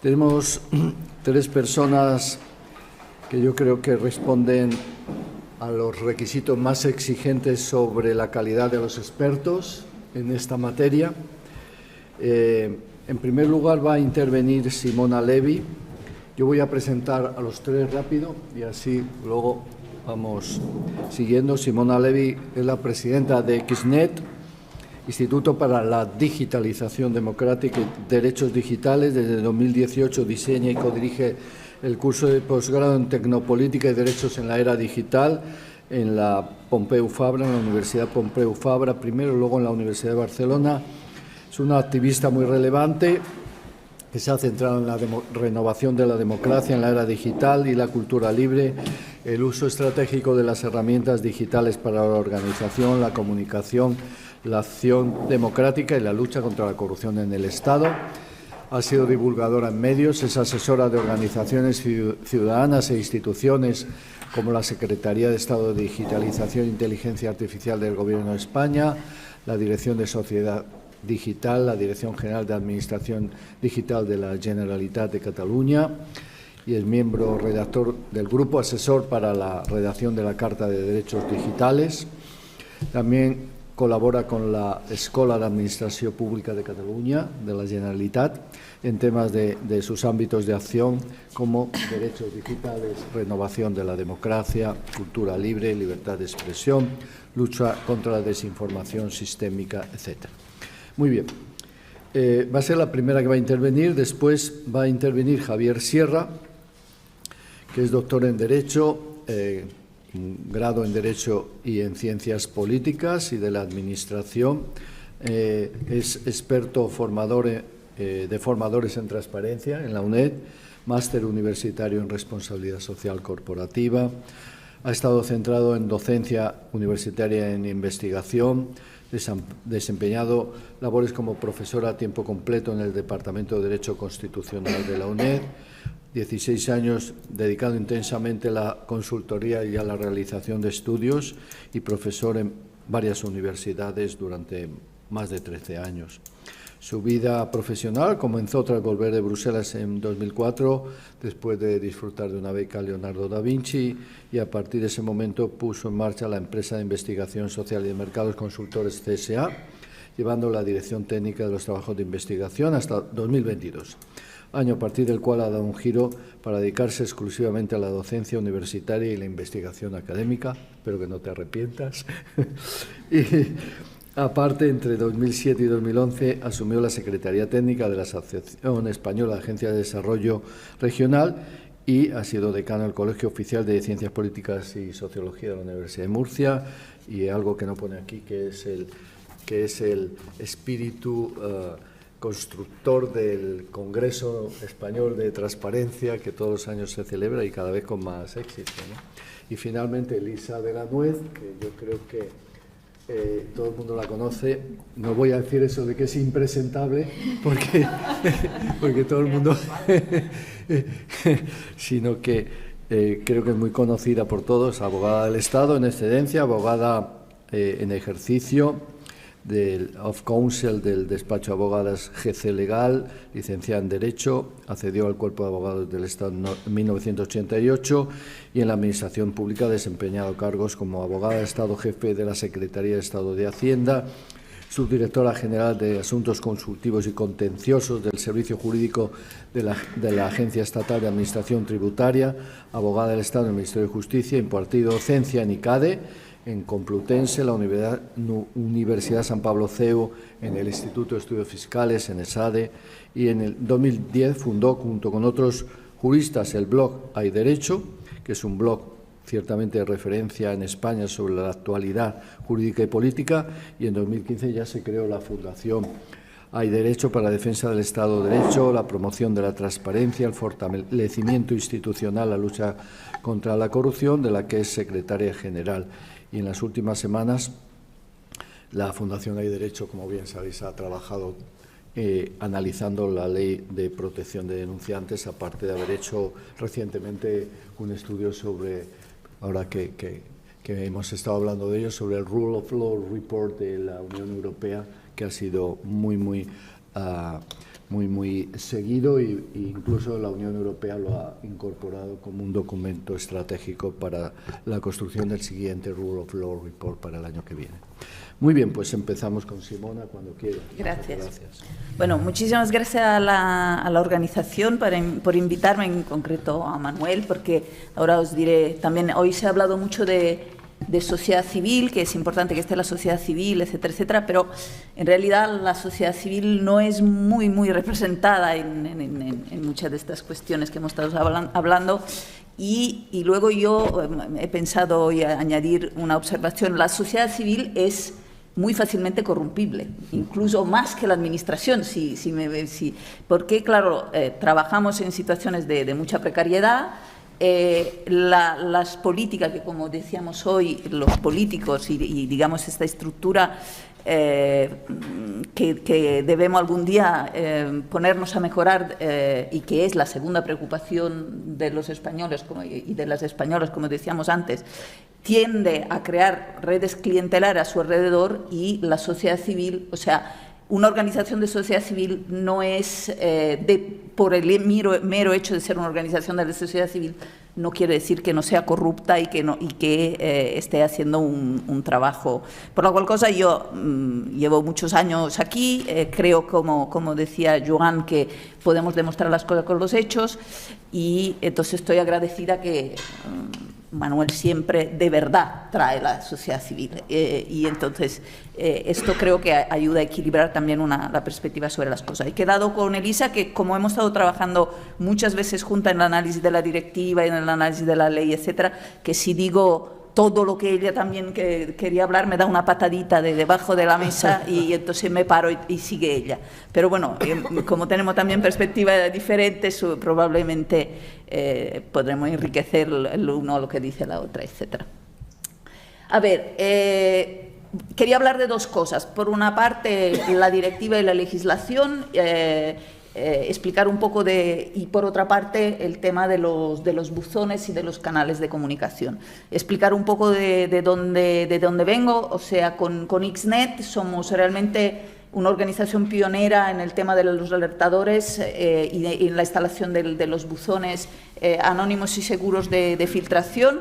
Tenemos tres personas que yo creo que responden a los requisitos más exigentes sobre la calidad de los expertos en esta materia. En primer lugar va a intervenir Simona Levi. Yo voy a presentar a los tres rápido y así luego vamos siguiendo. Simona Levi es la presidenta de XNet, Instituto para la Digitalización Democrática y Derechos Digitales. Desde 2018 diseña y codirige el curso de posgrado en Tecnopolítica y Derechos en la Era Digital en la Pompeu Fabra, en la Universidad Pompeu Fabra primero, luego en la Universidad de Barcelona. Es una activista muy relevante que se ha centrado en la renovación de la democracia en la era digital y la cultura libre, el uso estratégico de las herramientas digitales para la organización, la comunicación, la acción democrática y la lucha contra la corrupción en el Estado. Ha sido divulgadora en medios, es asesora de organizaciones ciudadanas e instituciones como la Secretaría de Estado de Digitalización e Inteligencia Artificial del Gobierno de España, la Dirección de Sociedad Digital, la Dirección General de Administración Digital de la Generalitat de Cataluña, y es miembro redactor del Grupo Asesor para la redacción de la Carta de Derechos Digitales. También colabora con la Escola de Administración Pública de Cataluña, de la Generalitat, en temas de sus ámbitos de acción como derechos digitales, renovación de la democracia, cultura libre, libertad de expresión, lucha contra la desinformación sistémica, etc. Muy bien. Va a ser la primera que va a intervenir. Después va a intervenir Javier Sierra, que es doctor en Derecho, grado en Derecho y en Ciencias Políticas y de la Administración. Es experto de formadores en transparencia en la UNED, máster universitario en responsabilidad social corporativa. Ha estado centrado en docencia universitaria en investigación, desempeñado labores como profesora a tiempo completo en el Departamento de Derecho Constitucional de la UNED, 16 años dedicado intensamente a la consultoría y a la realización de estudios y profesor en varias universidades durante más de 13 años. Su vida profesional comenzó tras volver de Bruselas en 2004, después de disfrutar de una beca Leonardo da Vinci, y a partir de ese momento puso en marcha la empresa de investigación social y de mercados consultores CSA, llevando la dirección técnica de los trabajos de investigación hasta 2022. Año a partir del cual ha dado un giro para dedicarse exclusivamente a la docencia universitaria y la investigación académica. Espero que no te arrepientas. Y aparte, entre 2007 y 2011 asumió la Secretaría Técnica de la Asociación Española de Agencias de Desarrollo Regional y ha sido decano del Colegio Oficial de Ciencias Políticas y Sociología de la Universidad de Murcia, y algo que no pone aquí, que es el espíritu constructor del Congreso Español de Transparencia, que todos los años se celebra y cada vez con más éxito, ¿no? Y finalmente Elisa de la Nuez, que yo creo que todo el mundo la conoce. No voy a decir eso de que es impresentable, porque todo el mundo sino que creo que es muy conocida por todos, abogada del Estado en excedencia, abogada en ejercicio del Of Counsel del despacho de abogadas GC Legal, licenciada en Derecho, accedió al Cuerpo de Abogados del Estado en 1988 y en la Administración Pública ha desempeñado cargos como abogada de Estado jefe de la Secretaría de Estado de Hacienda, subdirectora general de Asuntos Consultivos y Contenciosos del Servicio Jurídico de la Agencia Estatal de Administración Tributaria, abogada del Estado en el Ministerio de Justicia, impartido docencia en ICADE, en Complutense, la Universidad San Pablo CEU, en el Instituto de Estudios Fiscales, en ESADE, y en el 2010 fundó, junto con otros juristas, el blog Hay Derecho, que es un blog ciertamente de referencia en España sobre la actualidad jurídica y política, y en 2015 ya se creó la Fundación Hay Derecho para la defensa del Estado de Derecho, la promoción de la transparencia, el fortalecimiento institucional, la lucha contra la corrupción, de la que es secretaria general. Y en las últimas semanas la Fundación Hay Derecho, como bien sabéis, ha trabajado analizando la ley de protección de denunciantes, aparte de haber hecho recientemente un estudio sobre, ahora que hemos estado hablando de ello, sobre el Rule of Law Report de la Unión Europea, que ha sido muy muy seguido e incluso la Unión Europea lo ha incorporado como un documento estratégico para la construcción del siguiente Rule of Law Report para el año que viene. Muy bien, pues empezamos con Simona cuando quiera. Gracias. Bueno, muchísimas gracias a la organización por invitarme, en concreto a Manuel, porque ahora os diré, también hoy se ha hablado mucho de sociedad civil, que es importante que esté la sociedad civil, etcétera, etcétera, pero en realidad la sociedad civil no es muy representada en muchas de estas cuestiones que hemos estado hablando. Y luego yo he pensado hoy añadir una observación. La sociedad civil es muy fácilmente corrompible, incluso más que la administración, porque, claro, trabajamos en situaciones de mucha precariedad. Las políticas que, como decíamos hoy, los políticos y digamos esta estructura que debemos algún día ponernos a mejorar y que es la segunda preocupación de los españoles y de las españolas, como decíamos antes, tiende a crear redes clientelares a su alrededor, y la sociedad civil, o sea, una organización de sociedad civil no es, por el mero hecho de ser una organización de la sociedad civil, no quiere decir que no sea corrupta y que esté haciendo un trabajo. Por la cual cosa yo llevo muchos años aquí, creo, como decía Joan, que podemos demostrar las cosas con los hechos, y entonces estoy agradecida que Manuel siempre de verdad trae la sociedad civil, y entonces esto creo que ayuda a equilibrar también la perspectiva sobre las cosas. He quedado con Elisa, que como hemos estado trabajando muchas veces juntas en el análisis de la directiva y en el análisis de la ley, etcétera, que si digo todo lo que ella también quería hablar, me da una patadita de debajo de la mesa y entonces me paro y sigue ella. Pero bueno, como tenemos también perspectivas diferentes, probablemente podremos enriquecer el uno a lo que dice la otra, etcétera. A ver, quería hablar de dos cosas. Por una parte, la directiva y la legislación, explicar un poco y por otra parte el tema de los buzones y de los canales de comunicación. Explicar un poco de dónde vengo. O sea, con Xnet somos realmente una organización pionera en el tema de los alertadores y en la instalación de los buzones anónimos y seguros de filtración.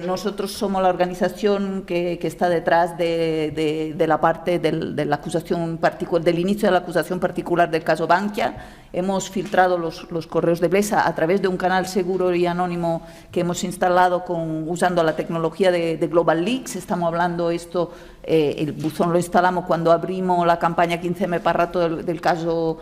Nosotros somos la organización que está detrás de la parte de la acusación del inicio de la acusación particular del caso Bankia. Hemos filtrado los correos de Blesa a través de un canal seguro y anónimo que hemos instalado usando la tecnología de Global Leaks. Estamos hablando esto, el buzón lo instalamos cuando abrimos la campaña 15M para rato del caso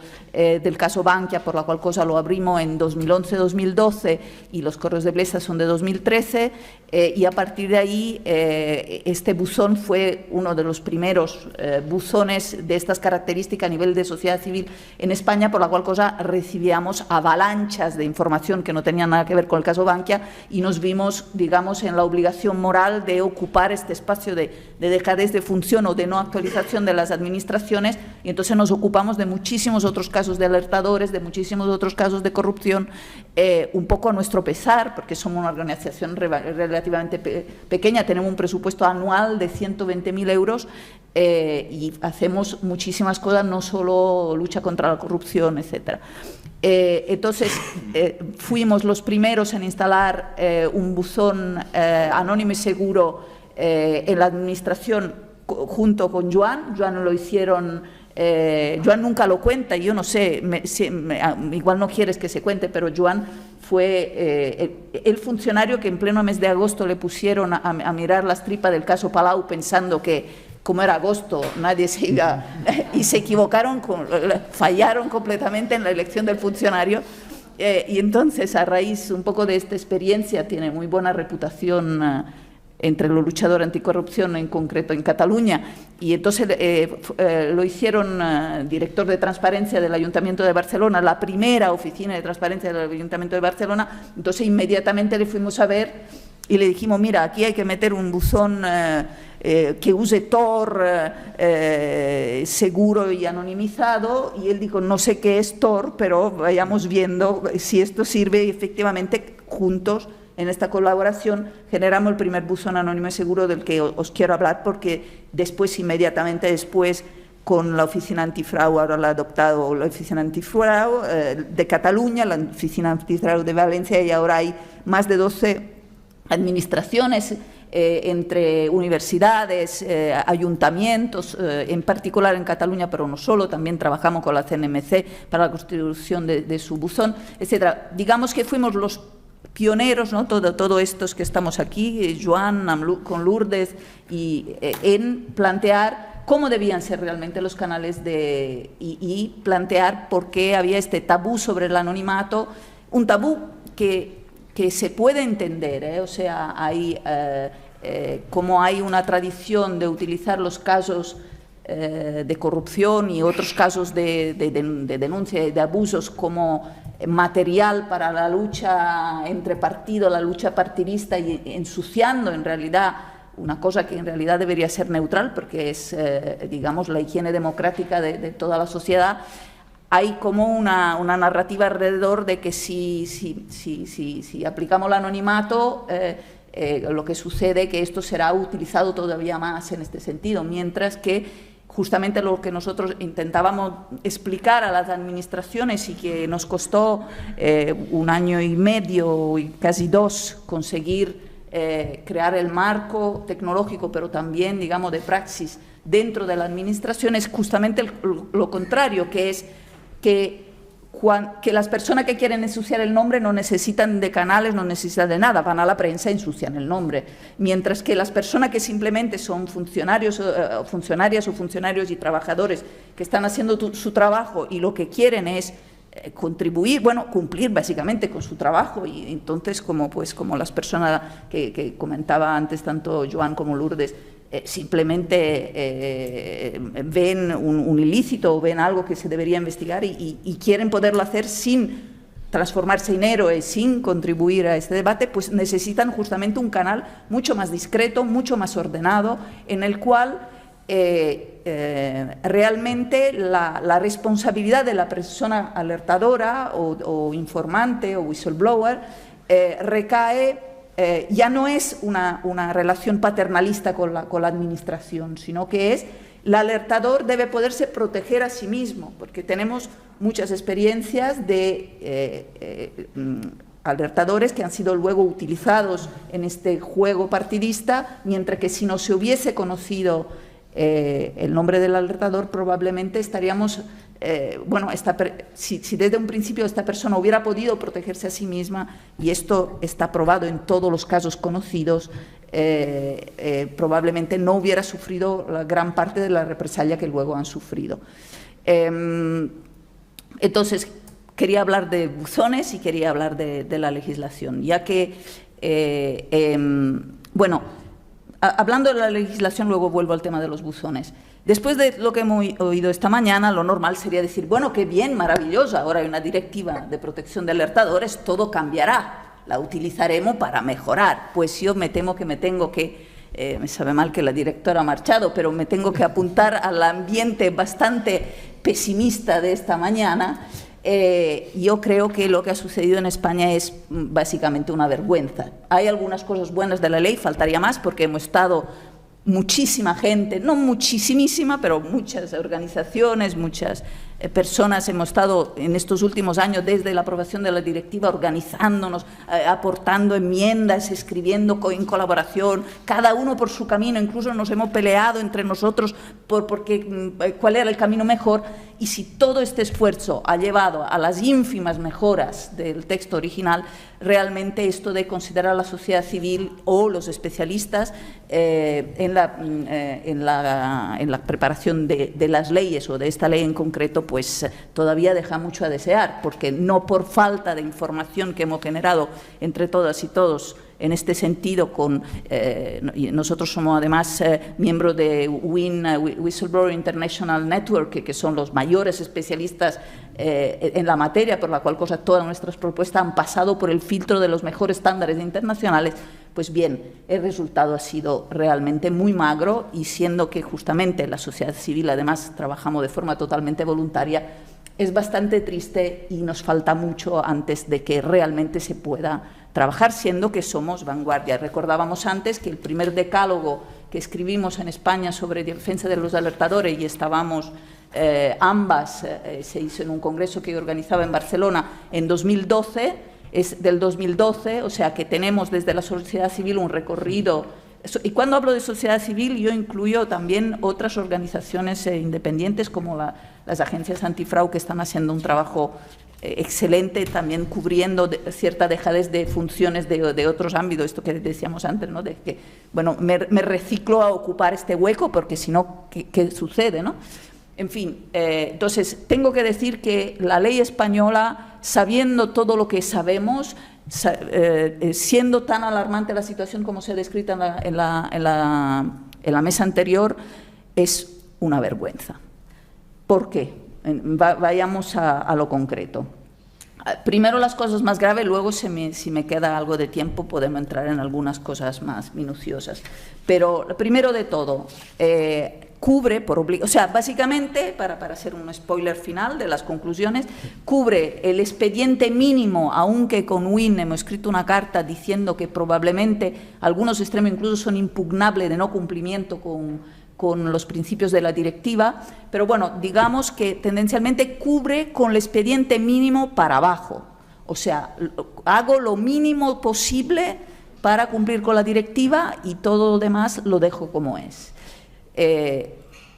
Bankia, por la cual cosa lo abrimos en 2011-2012 y los correos de Blesa son de 2013. Y a partir de ahí este buzón fue uno de los primeros buzones de estas características a nivel de sociedad civil en España, por la cual cosa recibíamos avalanchas de información que no tenían nada que ver con el caso Bankia y nos vimos, digamos, en la obligación moral de ocupar este espacio de dejadez de función o de no actualización de las administraciones, y entonces nos ocupamos de muchísimos otros casos de alertadores, de muchísimos otros casos de corrupción, un poco a nuestro pesar, porque somos una organización relativamente pequeña, tenemos un presupuesto anual de 120.000 euros y hacemos muchísimas cosas, no solo lucha contra la corrupción, etcétera. Entonces, fuimos los primeros en instalar un buzón anónimo y seguro en la administración junto con Joan. Joan lo hicieron. Joan nunca lo cuenta, yo no sé, igual no quieres que se cuente, pero Joan fue el funcionario que en pleno mes de agosto le pusieron a mirar las tripas del caso Palau, pensando que, como era agosto, nadie se iba, y se equivocaron, fallaron completamente en la elección del funcionario, y entonces, a raíz un poco de esta experiencia, tiene muy buena reputación entre los luchadores anticorrupción, en concreto en Cataluña, y entonces lo hicieron director de transparencia del Ayuntamiento de Barcelona, la primera oficina de transparencia del Ayuntamiento de Barcelona. Entonces inmediatamente le fuimos a ver y le dijimos, mira, aquí hay que meter un buzón que use Tor seguro y anonimizado, y él dijo, no sé qué es Tor, pero vayamos viendo si esto sirve, y efectivamente juntos en esta colaboración generamos el primer buzón anónimo y seguro del que os quiero hablar, porque inmediatamente después con la Oficina Antifraude, ahora la ha adoptado la Oficina Antifraude de Cataluña, la Oficina Antifraude de Valencia, y ahora hay más de 12 administraciones entre universidades, ayuntamientos, en particular en Cataluña, pero no solo, también trabajamos con la CNMC para la constitución de su buzón, etc. Digamos que fuimos los pioneros, ¿no? Todos estos que estamos aquí, Joan con Lourdes, en plantear cómo debían ser realmente los canales y plantear por qué había este tabú sobre el anonimato, un tabú que se puede entender, o sea, como hay una tradición de utilizar los casos de corrupción y otros casos de denuncia y de abusos como material para la lucha entre partidos, la lucha partidista, y ensuciando en realidad una cosa que en realidad debería ser neutral, porque es, digamos, la higiene democrática de toda la sociedad. Hay como una narrativa alrededor de que si aplicamos el anonimato, lo que sucede es que esto será utilizado todavía más en este sentido, mientras que justamente lo que nosotros intentábamos explicar a las administraciones y que nos costó 1 año y medio y casi 2 conseguir crear el marco tecnológico, pero también, digamos, de praxis dentro de la administración, es justamente lo contrario, que es que las personas que quieren ensuciar el nombre no necesitan de canales, no necesitan de nada, van a la prensa y ensucian el nombre, mientras que las personas que simplemente son funcionarios, funcionarias o funcionarios y trabajadores que están haciendo su trabajo y lo que quieren es contribuir, bueno, cumplir básicamente con su trabajo, y entonces como las personas que comentaba antes tanto Joan como Lourdes, simplemente ven un ilícito o ven algo que se debería investigar y quieren poderlo hacer sin transformarse en héroes, sin contribuir a este debate, pues necesitan justamente un canal mucho más discreto, mucho más ordenado, en el cual realmente la responsabilidad de la persona alertadora o informante o whistleblower recae. Ya no es una relación paternalista con la administración, sino que es el alertador debe poderse proteger a sí mismo, porque tenemos muchas experiencias de alertadores que han sido luego utilizados en este juego partidista, mientras que si no se hubiese conocido el nombre del alertador, probablemente estaríamos... si desde un principio esta persona hubiera podido protegerse a sí misma, y esto está probado en todos los casos conocidos, probablemente no hubiera sufrido la gran parte de la represalia que luego han sufrido. Entonces, quería hablar de buzones y quería hablar de la legislación, ya que, hablando de la legislación, luego vuelvo al tema de los buzones. Después de lo que hemos oído esta mañana, lo normal sería decir, bueno, qué bien, maravilloso, ahora hay una directiva de protección de alertadores, todo cambiará, la utilizaremos para mejorar. Pues yo me temo que me sabe mal que la directora ha marchado, pero me tengo que apuntar al ambiente bastante pesimista de esta mañana. Yo creo que lo que ha sucedido en España es básicamente una vergüenza. Hay algunas cosas buenas de la ley, faltaría más, porque hemos estado muchísima gente, no muchísimísima, pero muchas organizaciones, muchas personas hemos estado en estos últimos años desde la aprobación de la directiva organizándonos, aportando enmiendas, escribiendo en colaboración, cada uno por su camino, incluso nos hemos peleado entre nosotros cuál era el camino mejor, y si todo este esfuerzo ha llevado a las ínfimas mejoras del texto original, realmente esto de considerar a la sociedad civil o los especialistas en la preparación de las leyes o de esta ley en concreto, pues todavía deja mucho a desear, porque no por falta de información que hemos generado entre todas y todos en este sentido, nosotros somos además miembros de Whistleblower International Network, que son los mayores especialistas en la materia, por la cual cosa todas nuestras propuestas han pasado por el filtro de los mejores estándares internacionales. Pues bien, el resultado ha sido realmente muy magro, y siendo que justamente la sociedad civil además trabajamos de forma totalmente voluntaria, es bastante triste y nos falta mucho antes de que realmente se pueda trabajar, siendo que somos vanguardia. Recordábamos antes que el primer decálogo que escribimos en España sobre defensa de los alertadores y estábamos ambas, se hizo en un congreso que yo organizaba en Barcelona en 2012, es del 2012, o sea que tenemos desde la sociedad civil un recorrido. Y cuando hablo de sociedad civil, yo incluyo también otras organizaciones independientes como las agencias antifraude, que están haciendo un trabajo excelente, también cubriendo cierta dejadez de funciones de otros ámbitos, esto que decíamos antes, ¿no? De que, bueno, me reciclo a ocupar este hueco, porque si no, ¿qué sucede, no? En fin, entonces, tengo que decir que la ley española, sabiendo todo lo que sabemos, siendo tan alarmante la situación como se ha descrito en la mesa anterior, es una vergüenza. ¿Por qué? Vayamos a lo concreto. Primero las cosas más graves, luego si me queda algo de tiempo podemos entrar en algunas cosas más minuciosas. Pero primero de todo, cubre, o sea, básicamente, para hacer un spoiler final de las conclusiones, cubre el expediente mínimo, aunque con Wynne hemos escrito una carta diciendo que probablemente algunos extremos incluso son impugnables de no cumplimiento con los principios de la directiva, pero bueno, digamos que tendencialmente cubre con el expediente mínimo para abajo, o sea, hago lo mínimo posible para cumplir con la directiva y todo lo demás lo dejo como es.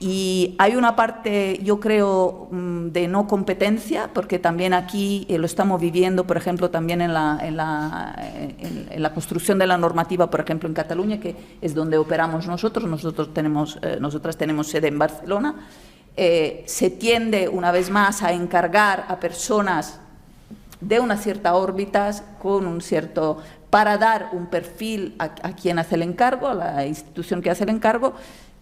Y hay una parte, yo creo, de no competencia, porque también aquí lo estamos viviendo, por ejemplo, también en la construcción de la normativa, por ejemplo, en Cataluña, que es donde operamos nosotras tenemos sede en Barcelona. Se tiende, una vez más, a encargar a personas de una cierta órbita, con un cierto, para dar un perfil a quien hace el encargo, a la institución que hace el encargo,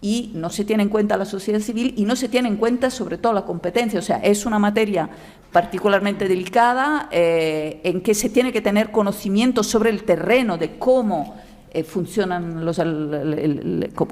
y no se tiene en cuenta la sociedad civil y no se tiene en cuenta sobre todo la competencia. O sea, es una materia particularmente delicada en que se tiene que tener conocimiento sobre el terreno de cómo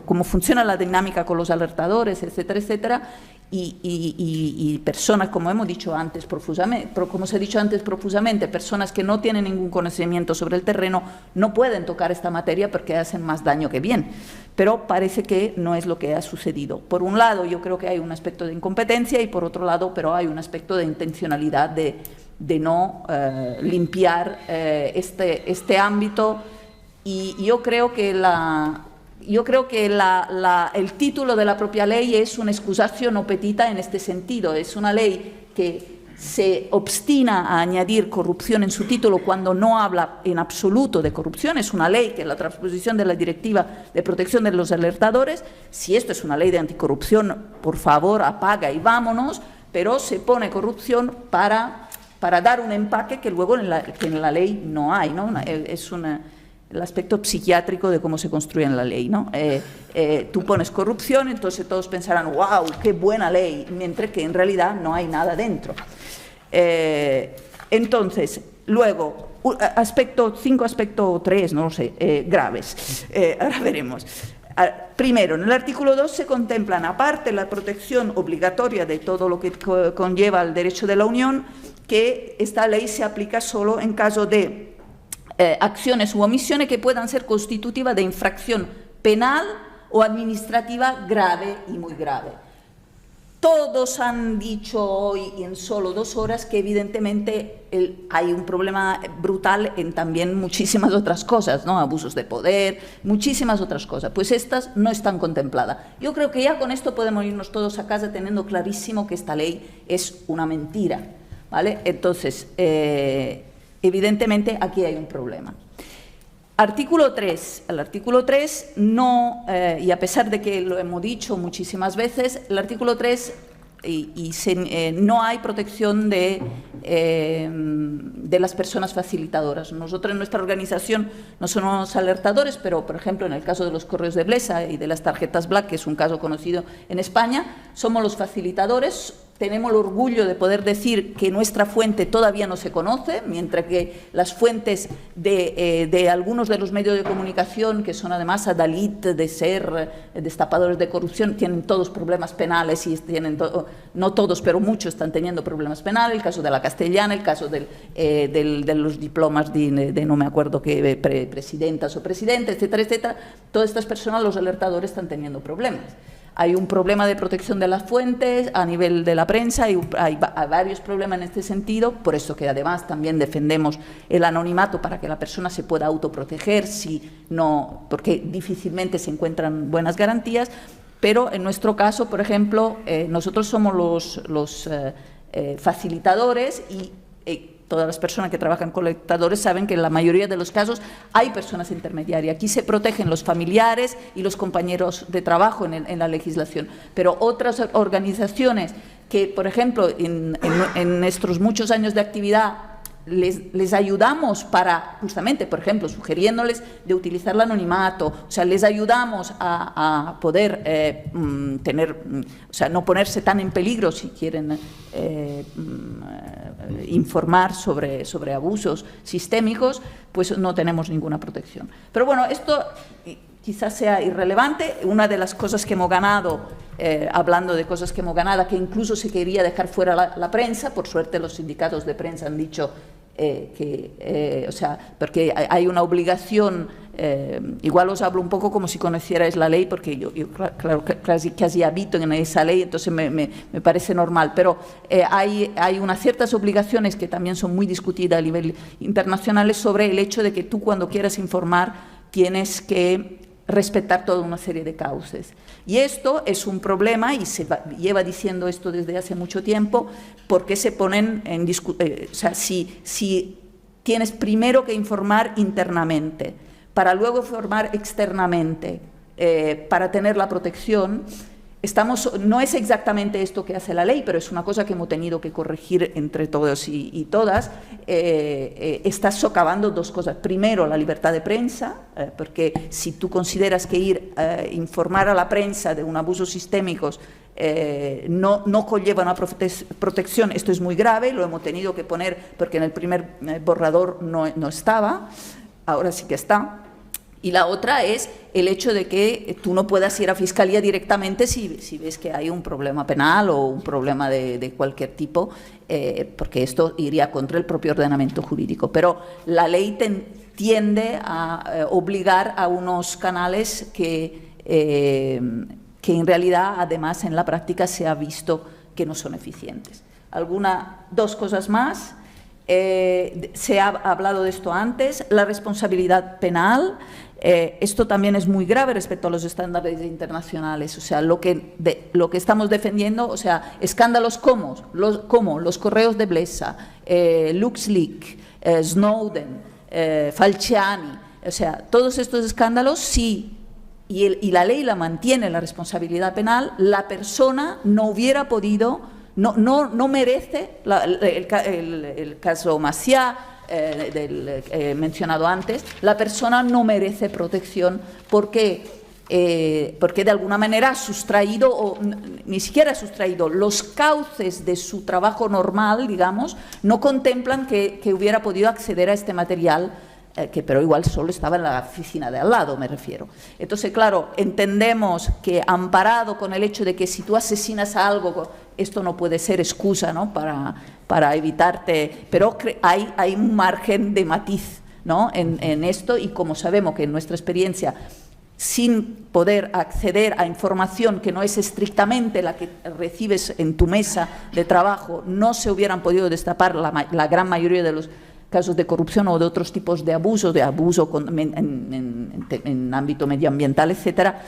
cómo funciona la dinámica con los alertadores, etcétera, etcétera, y personas, como hemos dicho antes como se ha dicho antes profusamente, personas que no tienen ningún conocimiento sobre el terreno no pueden tocar esta materia porque hacen más daño que bien. Pero parece que no es lo que ha sucedido. Por un lado, yo creo que hay un aspecto de incompetencia y por otro lado, pero hay un aspecto de intencionalidad de no limpiar este ámbito. Y yo creo que el título de la propia ley es una excusatio no petita en este sentido. Es una ley que se obstina a añadir corrupción en su título cuando no habla en absoluto de corrupción. Es una ley que es la transposición de la Directiva de Protección de los Alertadores. Si esto es una ley de anticorrupción, por favor, apaga y vámonos, pero se pone corrupción para dar un empaque que luego en la ley no hay, ¿no? Es el aspecto psiquiátrico de cómo se construye en la ley, ¿no? Tú pones corrupción, entonces todos pensarán, wow, qué buena ley, mientras que en realidad no hay nada dentro. Entonces, luego, aspecto 3, no lo sé, graves. Ahora veremos. Primero, en el artículo 2 se contemplan, aparte la protección obligatoria de todo lo que conlleva el derecho de la Unión, que esta ley se aplica solo en caso de acciones u omisiones que puedan ser constitutivas de infracción penal o administrativa grave y muy grave. Todos han dicho hoy en solo 2 horas que evidentemente hay un problema brutal en también muchísimas otras cosas, ¿no? Abusos de poder, muchísimas otras cosas. Pues estas no están contempladas. Yo creo que ya con esto podemos irnos todos a casa teniendo clarísimo que esta ley es una mentira, ¿vale? Entonces, evidentemente aquí hay un problema. Artículo 3. El artículo 3 no, y a pesar de que lo hemos dicho muchísimas veces, el artículo 3 no hay protección de las personas facilitadoras. Nosotros en nuestra organización no somos alertadores, pero por ejemplo en el caso de los correos de Blesa y de las tarjetas Black, que es un caso conocido en España, somos los facilitadores tenemos el orgullo de poder decir que nuestra fuente todavía no se conoce, mientras que las fuentes de algunos de los medios de comunicación, que son además adalid de ser destapadores de corrupción, tienen todos problemas penales y tienen no todos, pero muchos están teniendo problemas penales. El caso de La Castellana, el caso de los diplomas de no me acuerdo qué presidentas o presidentes, etcétera, etcétera. Todas estas personas, los alertadores, están teniendo problemas. Hay un problema de protección de las fuentes a nivel de la prensa, hay varios problemas en este sentido, por eso que además también defendemos el anonimato para que la persona se pueda autoproteger, porque difícilmente se encuentran buenas garantías, pero en nuestro caso, por ejemplo, nosotros somos los facilitadores y todas las personas que trabajan con alertadores saben que en la mayoría de los casos hay personas intermediarias. Aquí se protegen los familiares y los compañeros de trabajo en la legislación, pero otras organizaciones que, por ejemplo, en nuestros muchos años de actividad les ayudamos para, justamente, por ejemplo, sugiriéndoles de utilizar el anonimato, o sea, les ayudamos a poder no ponerse tan en peligro si quieren informar sobre abusos sistémicos, pues no tenemos ninguna protección. Pero bueno, esto quizás sea irrelevante. Una de las cosas que hemos ganado, hablando de cosas que hemos ganado, que incluso se quería dejar fuera la prensa, por suerte los sindicatos de prensa han dicho porque hay una obligación, igual os hablo un poco como si conocierais la ley, porque yo claro, casi habito en esa ley, entonces me parece normal, pero hay unas ciertas obligaciones que también son muy discutidas a nivel internacional sobre el hecho de que tú, cuando quieras informar, tienes que respetar toda una serie de cauces. Y esto es un problema, y se lleva diciendo esto desde hace mucho tiempo, porque se ponen en discusión. O sea, si tienes primero que informar internamente, para luego informar externamente, para tener la protección, no es exactamente esto que hace la ley, pero es una cosa que hemos tenido que corregir entre todos y todas. Está socavando dos cosas. Primero, la libertad de prensa, porque si tú consideras que ir a informar a la prensa de un abuso sistémicos no conlleva una protección, esto es muy grave, lo hemos tenido que poner porque en el primer borrador no estaba, ahora sí que está. Y la otra es el hecho de que tú no puedas ir a Fiscalía directamente si ves que hay un problema penal o un problema de cualquier tipo, porque esto iría contra el propio ordenamiento jurídico. Pero la ley tiende a obligar a unos canales que en realidad, además, en la práctica se ha visto que no son eficientes. Dos cosas más. Se ha hablado de esto antes, la responsabilidad penal. Esto también es muy grave respecto a los estándares internacionales, o sea, lo que estamos defendiendo, o sea, escándalos como los correos de Blesa, LuxLeaks, Snowden, Falciani, o sea, todos estos escándalos, sí, y la ley la mantiene, la responsabilidad penal, la persona no hubiera podido, no merece, el caso Macià, mencionado antes, la persona no merece protección porque de alguna manera ha sustraído, o ni siquiera ha sustraído, los cauces de su trabajo normal, digamos, no contemplan que hubiera podido acceder a este material, pero igual solo estaba en la oficina de al lado, me refiero. Entonces, claro, entendemos que, amparado con el hecho de que si tú asesinas a algo, esto no puede ser excusa, ¿no?, para evitarte, pero hay un margen de matiz, ¿no?, en esto, y como sabemos que en nuestra experiencia, sin poder acceder a información que no es estrictamente la que recibes en tu mesa de trabajo, no se hubieran podido destapar la gran mayoría de los casos de corrupción o de otros tipos de abuso en ámbito medioambiental, etcétera,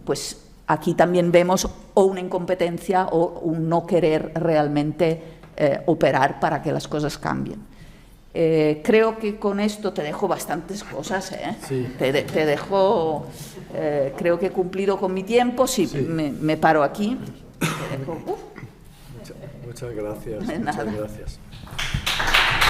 pues aquí también vemos o una incompetencia o un no querer realmente operar para que las cosas cambien. Creo que con esto te dejo bastantes cosas, ¿eh? Sí. Te dejo, creo que he cumplido con mi tiempo, sí. Me paro aquí. Muchas gracias. Muchas gracias.